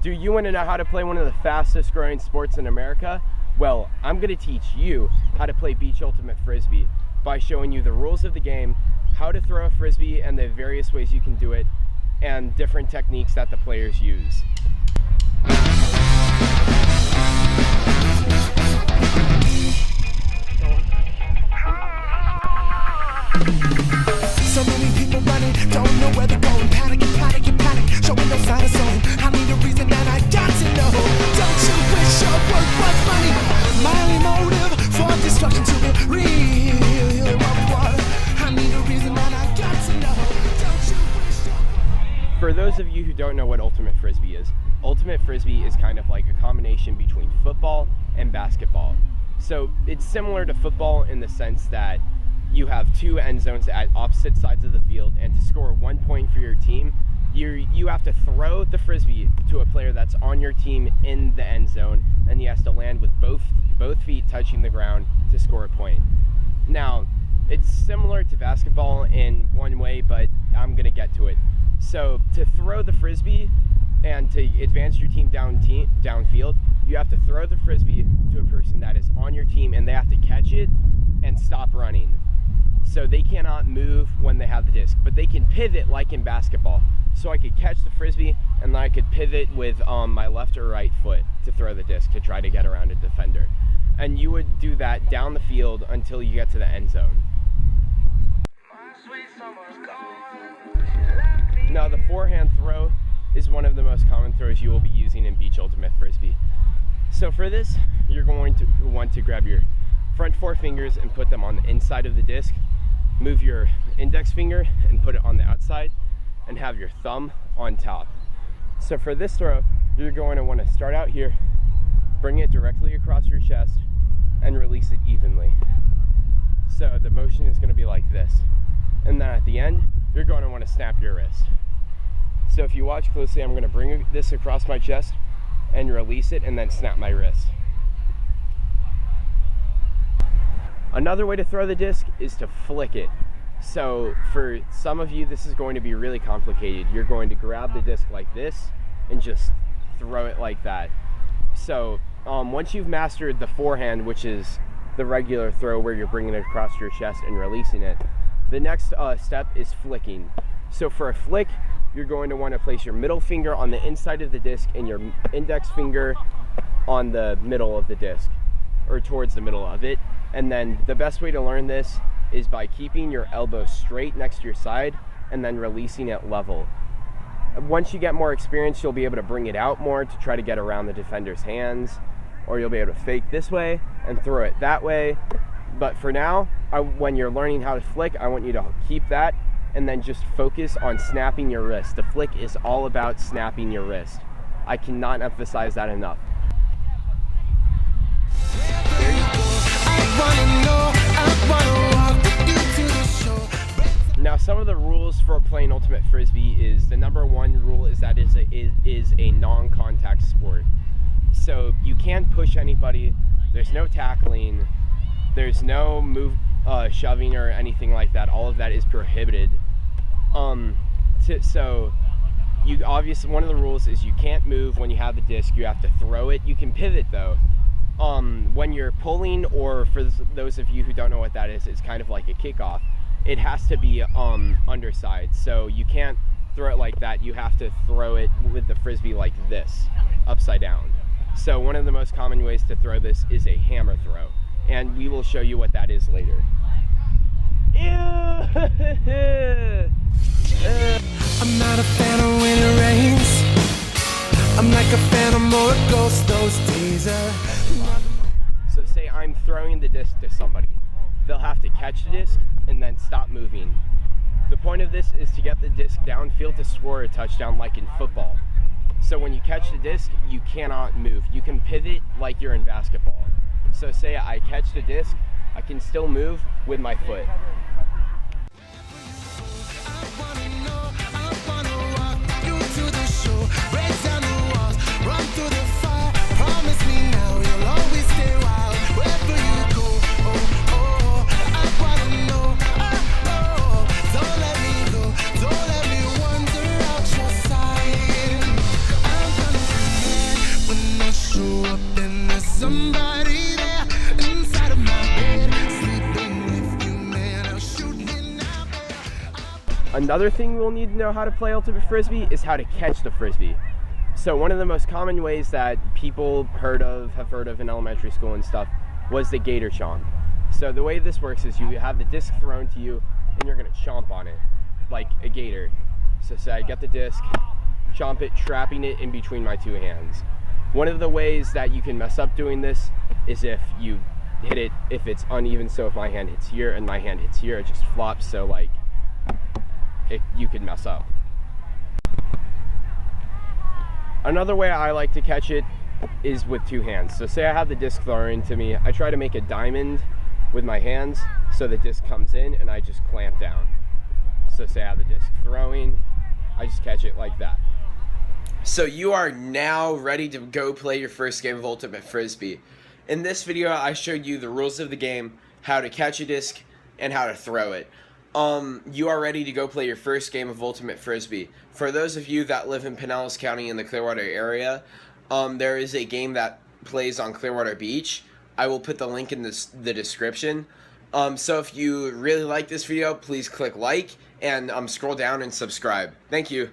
Do you want to know how to play one of the fastest growing sports in America? Well, I'm going to teach you how to play Beach Ultimate Frisbee by showing you the rules of the game, how to throw a Frisbee and the various ways you can do it, and different techniques that the players use. So many people running, don't know where they're going. Panic, showing no sign of slowing. I need a reason and I got to know. Don't you wish your work was money? My only motive for destruction to be real. I need a reason and I got to know. Don't you wish your... For those of you who don't know what Ultimate Frisbee is, Ultimate Frisbee is kind of like a combination between football and basketball. So it's similar to football in the sense that you have two end zones at opposite sides of the field, and to score 1 point for your team, you have to throw the Frisbee to a player that's on your team in the end zone, and he has to land with both feet touching the ground to score a point. Now, it's similar to basketball in one way, but I'm gonna get to it. So to throw the Frisbee and to advance your team downfield, you have to throw the Frisbee to a person that is on your team, and they have to catch it and stop running. So they cannot move when they have the disc, but they can pivot like in basketball. So I could catch the Frisbee and then I could pivot with my left or right foot to throw the disc to try to get around a defender. And you would do that down the field until you get to the end zone. Now the forehand throw is one of the most common throws you will be using in Beach Ultimate Frisbee. So for this, you're going to want to grab your front 4 fingers and put them on the inside of the disc. Move your index finger and put it on the outside, and have your thumb on top. So for this throw, you're going to want to start out here, bring it directly across your chest, and release it evenly. So the motion is going to be like this. And then at the end, you're going to want to snap your wrist. So if you watch closely, I'm going to bring this across my chest and release it, and then snap my wrist. Another way to throw the disc is to flick it. So for some of you, this is going to be really complicated. You're going to grab the disc like this and just throw it like that. So once you've mastered the forehand, which is the regular throw where you're bringing it across your chest and releasing it, the next step is flicking. So for a flick, you're going to want to place your middle finger on the inside of the disc and your index finger on the middle of the disc, or towards the middle of it. And then the best way to learn this is by keeping your elbow straight next to your side and then releasing it level. Once you get more experience, you'll be able to bring it out more to try to get around the defender's hands, or you'll be able to fake this way and throw it that way. But for now, when you're learning how to flick, I want you to keep that and then just focus on snapping your wrist. The flick is all about snapping your wrist. I cannot emphasize that enough. Now, some of the rules for playing Ultimate Frisbee is, the number 1 rule is that it is a non-contact sport. So you can't push anybody, there's no tackling, there's no shoving or anything like that. All of that is prohibited. So you obviously, one of the rules is you can't move when you have the disc, you have to throw it. You can pivot though. When you're pulling, or for those of you who don't know what that is, it's kind of like a kickoff. It has to be underside, so you can't throw it like that. You have to throw it with the Frisbee like this, upside down. So one of the most common ways to throw this is a hammer throw, and we will show you what that is later. I'm not a fan of when it rains. I'm like a phantom or a ghost, those days are... So say I'm throwing the disc to somebody. They'll have to catch the disc and then stop moving. The point of this is to get the disc downfield to score a touchdown like in football. So when you catch the disc, you cannot move. You can pivot like you're in basketball. So say I catch the disc, I can still move with my foot. Another thing we'll need to know how to play Ultimate Frisbee is how to catch the Frisbee. So one of the most common ways that people have heard of in elementary school and stuff was the gator chomp. So the way this works is you have the disc thrown to you and you're gonna chomp on it like a gator. So say I get the disc, chomp it, trapping it in between my two hands. One of the ways that you can mess up doing this is if you hit it, if it's uneven. So if my hand hits here and my hand hits here, it just flops. So like, you could mess up. Another way I like to catch it is with two hands. So say I have the disc thrown to me, I try to make a diamond with my hands so the disc comes in and I just clamp down. So say I have the disc throwing, I just catch it like that. So you are now ready to go play your first game of Ultimate Frisbee. In this video I showed you the rules of the game, how to catch a disc, and how to throw it. You are ready to go play your first game of Ultimate Frisbee. For those of you that live in Pinellas County in the Clearwater area, there is a game that plays on Clearwater Beach. I will put the link in the description. So if you really like this video, please click like and scroll down and subscribe. Thank you.